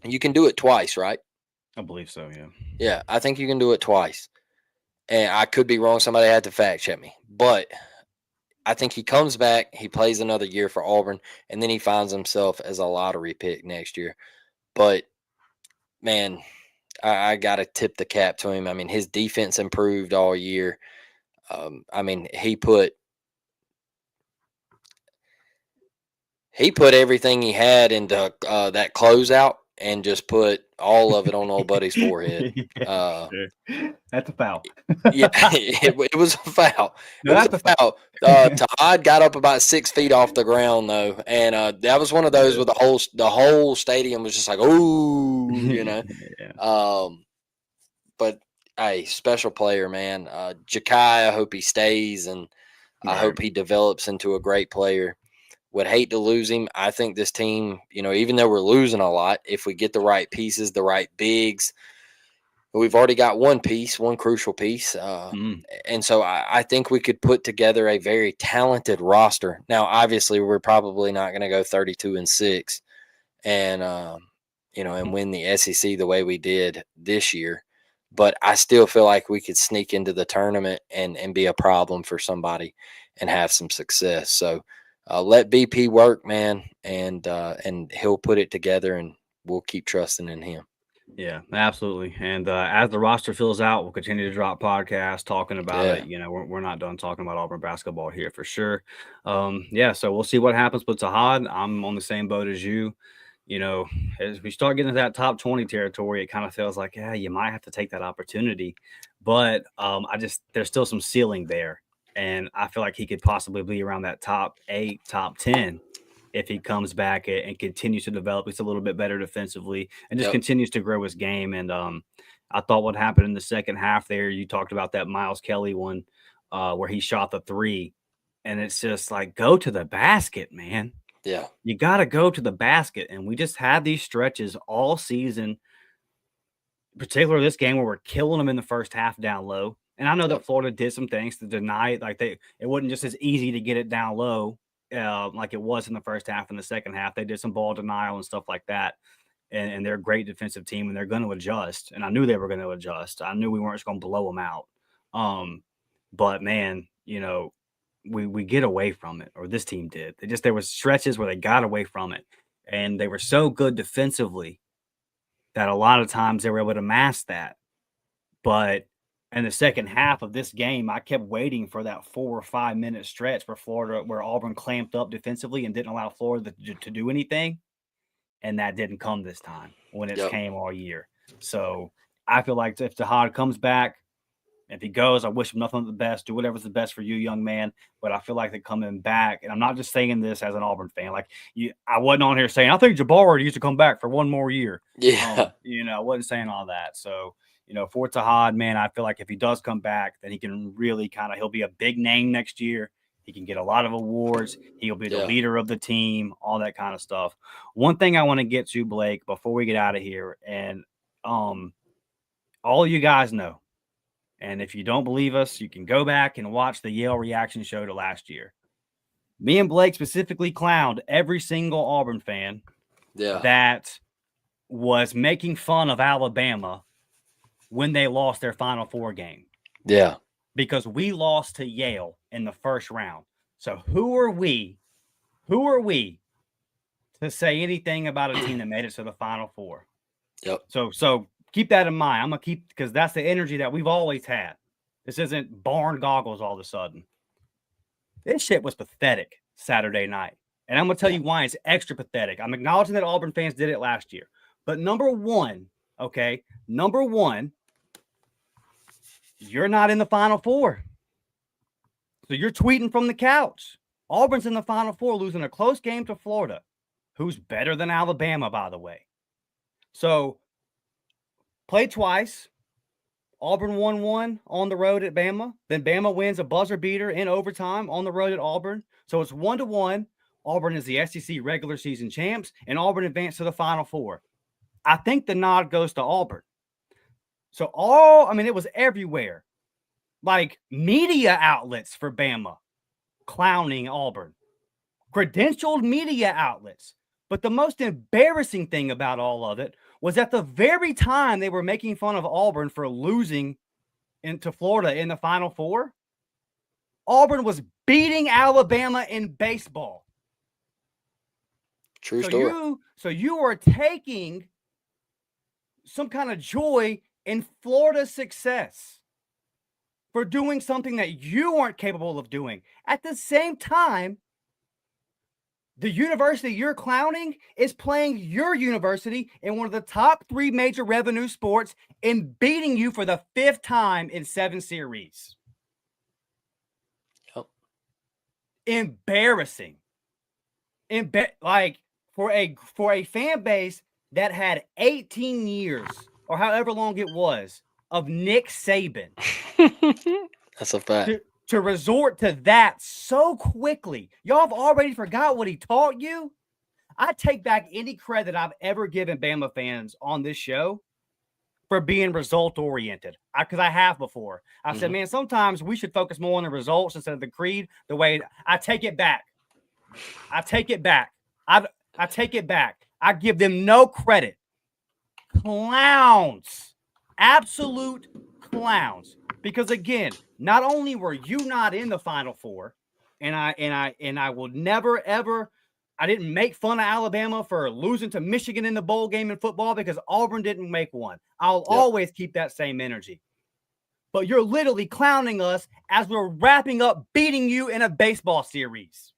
You can do it twice, right? I believe so, yeah. Yeah, I think you can do it twice. And I could be wrong. Somebody had to fact check me. But I think he comes back, he plays another year for Auburn, and then he finds himself as a lottery pick next year. But, man, I got to tip the cap to him. I mean, his defense improved all year. He put everything he had into that closeout, and just put all of it on old buddy's forehead. Yeah, Uh, sure. That's a foul. yeah, it was a foul. No, It was that's a a foul. foul. Todd got up about 6 feet off the ground though, and that was one of those Yeah. where the whole stadium was just like, "Ooh," Yeah. Um, but hey, special player, man. Jakai, I hope he stays, and I Right. hope he develops into a great player. Would hate to lose him. I think this team, even though we're losing a lot, if we get the right pieces, the right bigs, we've already got one crucial piece. Mm. And so I think we could put together a very talented roster. Now, obviously, we're probably not going to go 32-6 and and win the SEC the way we did this year. But I still feel like we could sneak into the tournament and be a problem for somebody and have some success. So let BP work, man, and he'll put it together, and we'll keep trusting in him. Yeah, absolutely. And as the roster fills out, we'll continue to drop podcasts talking about Yeah, it. We're not done talking about Auburn basketball here for sure. Yeah, so we'll see what happens with Tahad. I'm on the same boat as you. You know, as we start getting to that top 20 territory, it kind of feels like, yeah, you might have to take that opportunity. But there's still some ceiling there. And I feel like he could possibly be around that top 8, top 10 if he comes back and continues to develop. He's a little bit better defensively and just yep, continues to grow his game. And I thought what happened in the second half there, you talked about that Miles Kelly one where he shot the three. And it's just like, go to the basket, man. yeah, You got to go to the basket. And we just had these stretches all season, particularly this game where we're killing them in the first half down low. And I know yep, that Florida did some things to deny it. Like it wasn't just as easy to get it down low like it was in the first half and the second half. They did some ball denial and stuff like that. And they're a great defensive team and they're going to adjust. And I knew they were going to adjust. I knew we weren't just going to blow them out. But man, we get away from it, or this team did. There was stretches where they got away from it, and they were so good defensively that a lot of times they were able to mask that. But in the second half of this game, I kept waiting for that 4 or 5 minute stretch where Auburn clamped up defensively and didn't allow Florida to do anything. And that didn't come this time when it's yep, came all year. So I feel like if Tahad comes back, if he goes, I wish him nothing but the best. Do whatever's the best for you, young man. But I feel like they're coming back. And I'm not just saying this as an Auburn fan. I wasn't on here saying I think Jabbar needs to come back for one more year. yeah, I wasn't saying all that. So, for Tahad, man, I feel like if he does come back, then he can really he'll be a big name next year. He can get a lot of awards. He'll be the yeah, leader of the team, all that kind of stuff. One thing I want to get to, Blake, before we get out of here, and all you guys know, and if you don't believe us, you can go back and watch the Yale reaction show to last year. Me and Blake specifically clowned every single Auburn fan yeah, that was making fun of Alabama when they lost their Final Four game yeah, because we lost to Yale in the first round. So who are we? Who are we to say anything about a team that made it to the Final Four? yep, So keep that in mind. I'm gonna keep because that's the energy that we've always had. This isn't barn goggles all of a sudden. This shit was pathetic Saturday night. And I'm going to tell yeah, you why it's extra pathetic. I'm acknowledging that Auburn fans did it last year. But number one, you're not in the Final Four. So you're tweeting from the couch. Auburn's in the Final Four, losing a close game to Florida, who's better than Alabama, by the way. So play twice. Auburn won one on the road at Bama. Then Bama wins a buzzer beater in overtime on the road at Auburn. So it's 1-1. Auburn is the SEC regular season champs, and Auburn advanced to the Final Four. I think the nod goes to Auburn. So it was everywhere. Like media outlets for Bama clowning Auburn. Credentialed media outlets. But the most embarrassing thing about all of it was at the very time they were making fun of Auburn for losing into Florida in the Final Four, Auburn was beating Alabama in baseball. true story. So you are taking some kind of joy in Florida's success for doing something that you aren't capable of doing. At the same time, The university you're clowning is playing your university in one of the top 3 major revenue sports and beating you for the 5th time in 7 series. Yep. Embarrassing. Like for a fan base that had 18 years or however long it was of Nick Saban. That's a fact. To resort to that so quickly. Y'all have already forgot what he taught you. I take back any credit I've ever given Bama fans on this show for being result oriented. Because I have before. I said, man, sometimes we should focus more on the results instead of the creed. The way I take it back. I take it back. I take it back. I give them no credit. Clowns. Absolute clowns. Because again, not only were you not in the Final Four, and I will never ever, I didn't make fun of Alabama for losing to Michigan in the bowl game in football because Auburn didn't make one. I'll always keep that same energy. But you're literally clowning us as we're wrapping up beating you in a baseball series.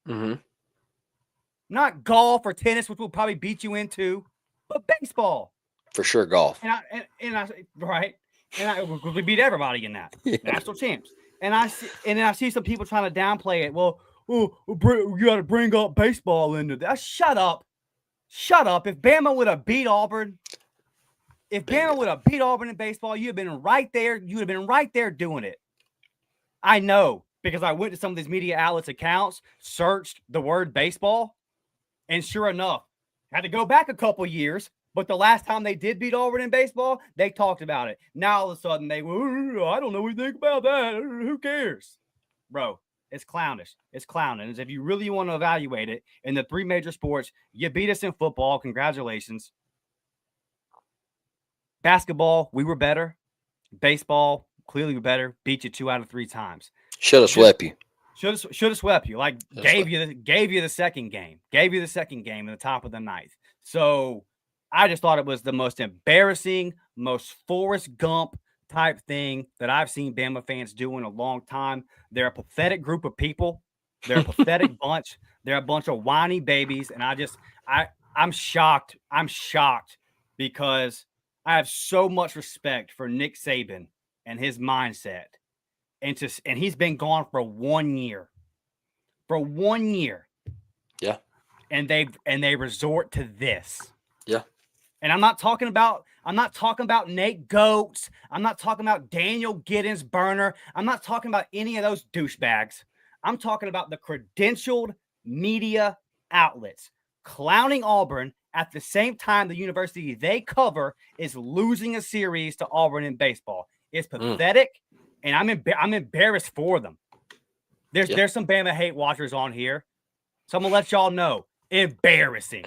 Not golf or tennis, which we'll probably beat you into, but baseball. For sure, golf. And I right. And we beat everybody in that. National champs. And then I see some people trying to downplay it. Well, you got to bring up baseball into that. Shut up. Shut up. If Bama would have beat Auburn, in baseball, you'd have been right there. You would have been right there doing it. I know because I went to some of these media outlets' accounts, searched the word baseball, and sure enough, had to go back a couple years. But the last time they did beat Auburn in baseball, they talked about it. Now all of a sudden I don't know what you think about that. Who cares? Bro, it's clownish. It's clowning. As if you really want to evaluate it in the 3 major sports, you beat us in football. Congratulations. Basketball, we were better. Baseball, clearly we're better. Beat you 2 out of 3 times. Should have swept you. Should have swept you. Like gave you the second game. Gave you the second game in the top of the 9th. So I just thought it was the most embarrassing, most Forrest Gump type thing that I've seen Bama fans do in a long time. They're a pathetic group of people. They're a pathetic bunch. They're a bunch of whiny babies. And I'm shocked. I'm shocked because I have so much respect for Nick Saban and his mindset. And he's been gone for 1 year. For 1 year. Yeah. And they resort to this. Yeah. And I'm not talking about Nate Goats. I'm not talking about Daniel Giddens Burner. I'm not talking about any of those douchebags. I'm talking about the credentialed media outlets clowning Auburn at the same time the university they cover is losing a series to Auburn in baseball. It's pathetic, and I'm embarrassed for them. There's some Bama hate watchers on here. So I'm gonna let y'all know. Embarrassing.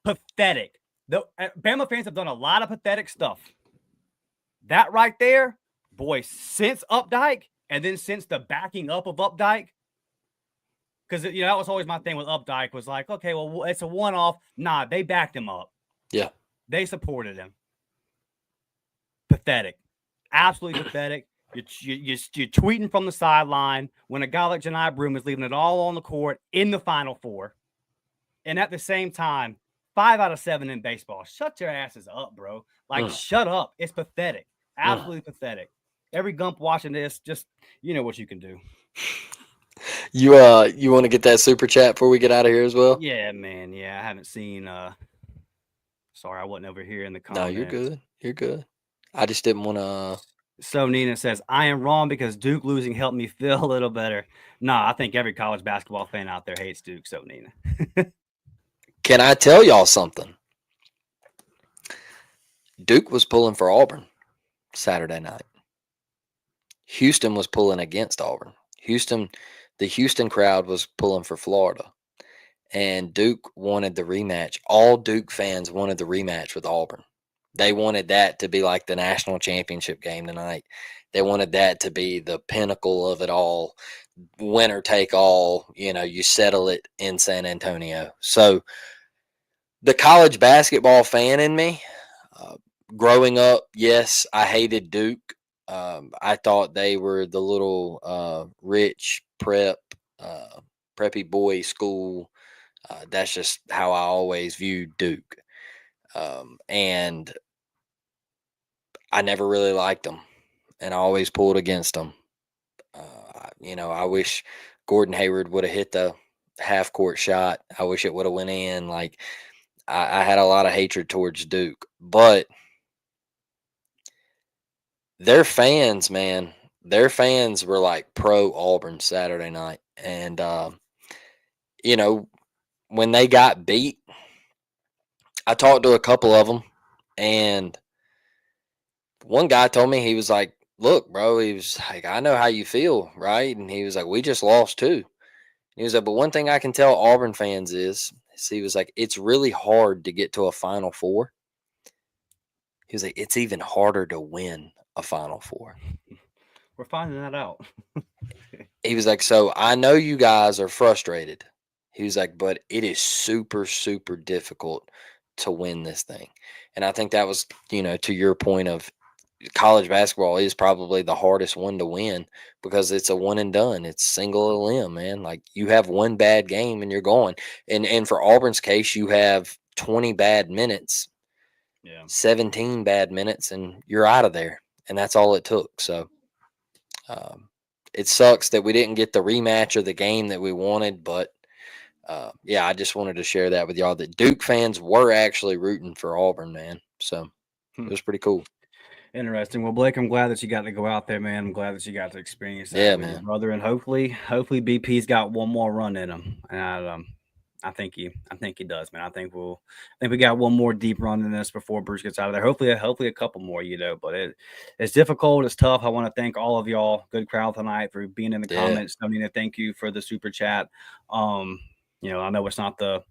Pathetic. The Bama fans have done a lot of pathetic stuff. That right there, boy, since Updike and then since the backing up of Updike, because that was always my thing with Updike was like, okay, well, it's a one-off. Nah, they backed him up. Yeah. They supported him. Pathetic. Absolutely pathetic. You're tweeting from the sideline when a guy like Janai Broom is leaving it all on the court in the Final Four. And at the same time, 5 out of 7 in baseball. Shut your asses up, bro. Like, shut up. It's pathetic. Absolutely pathetic. Every Gump watching this, just, you know what you can do. You want to get that super chat before we get out of here as well? Yeah, man. Yeah, I haven't seen. Sorry, I wasn't over here in the comments. No, you're good. You're good. I just didn't want to. So Nina says, I am wrong because Duke losing helped me feel a little better. Nah, I think every college basketball fan out there hates Duke. So Nina. Can I tell y'all something? Duke was pulling for Auburn Saturday night. Houston was pulling against Auburn. The Houston crowd was pulling for Florida. And Duke wanted the rematch. All Duke fans wanted the rematch with Auburn. They wanted that to be like the national championship game tonight. They wanted that to be the pinnacle of it all. Winner take all. You settle it in San Antonio. So the college basketball fan in me, growing up, yes, I hated Duke. I thought they were the little rich preppy boy school. That's just how I always viewed Duke. And I never really liked them, and I always pulled against them. I wish Gordon Hayward would have hit the half court shot. I wish it would have went in. Like I had a lot of hatred towards Duke, but their fans, man, their fans were like pro Auburn Saturday night, and you know when they got beat, I talked to a couple of them, and one guy told me, he was like, "Look, bro," he was like, "I know how you feel, right?" And he was like, "We just lost too." He was like, "But one thing I can tell Auburn fans is he was like, it's really hard to get to a Final Four." He was like, "It's even harder to win a Final Four." We're finding that out. He was like, "So I know you guys are frustrated." He was like, "But it is super, super difficult to win this thing." And I think that was, to your point of college basketball is probably the hardest one to win because it's a one and done. It's single limb, man. Like you have one bad game and you're going. And for Auburn's case, you have 20 bad minutes, Yeah. 17 bad minutes, and you're out of there. And that's all it took. So um, it sucks that we didn't get the rematch of the game that we wanted, but yeah, I just wanted to share that with y'all that Duke fans were actually rooting for Auburn, man. So it was pretty cool. Interesting. Well, Blake, I'm glad that you got to go out there, man. I'm glad that you got to experience that Yeah, with your man. brother, and hopefully, BP's got one more run in him, and I think he does, man. I think we got one more deep run in this before Bruce gets out of there. Hopefully, a couple more, But it's difficult, it's tough. I want to thank all of y'all, good crowd tonight, for being in the Yeah. comments. Stonina, thank you for the super chat. Um, I know it's not the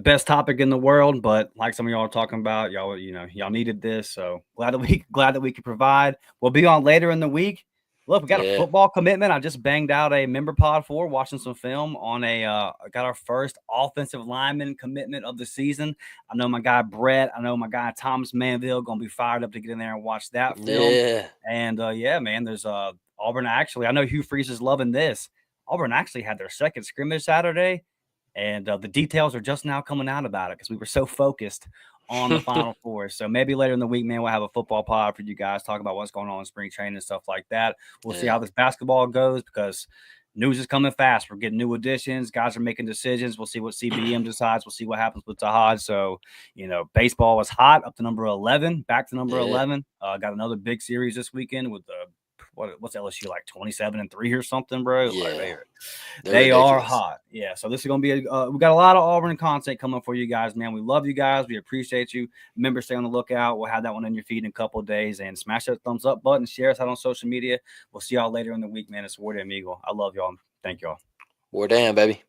best topic in the world, but like some of y'all are talking about, y'all needed this. So glad that we could provide. We'll be on later in the week. Look, we got a Yeah. football commitment. I just banged out a member pod for watching some film on got our first offensive lineman commitment of the season. I know my guy Brett, I know my guy Thomas Manville gonna be fired up to get in there and watch that film. Yeah. And yeah, man, there's Auburn actually. I know Hugh Freeze is loving this. Auburn actually had their second scrimmage Saturday, and the details are just now coming out about it because we were so focused on the Final Four. So maybe later in the week, man, we'll have a football pod for you guys, talk about what's going on in spring training and stuff like that. We'll see Yeah. how this basketball goes because news is coming fast. We're getting new additions. Guys are making decisions. We'll see what CBM decides. We'll see what happens with Tahad. So, baseball was hot up to number 11, back to number Yeah. 11. Got another big series this weekend with what's LSU, like 27-3 or something, bro? Like Yeah. They're they are ridiculous. hot. Yeah. So this is going to be we got a lot of Auburn content coming for you guys, man. We love you guys. We appreciate you. Remember, stay on the lookout. We'll have that one in your feed in a couple of days, and smash that thumbs up button. Share us out on social media. We'll see y'all later in the week, man. It's Ward Amigo. I love y'all. Thank y'all. We're down, baby.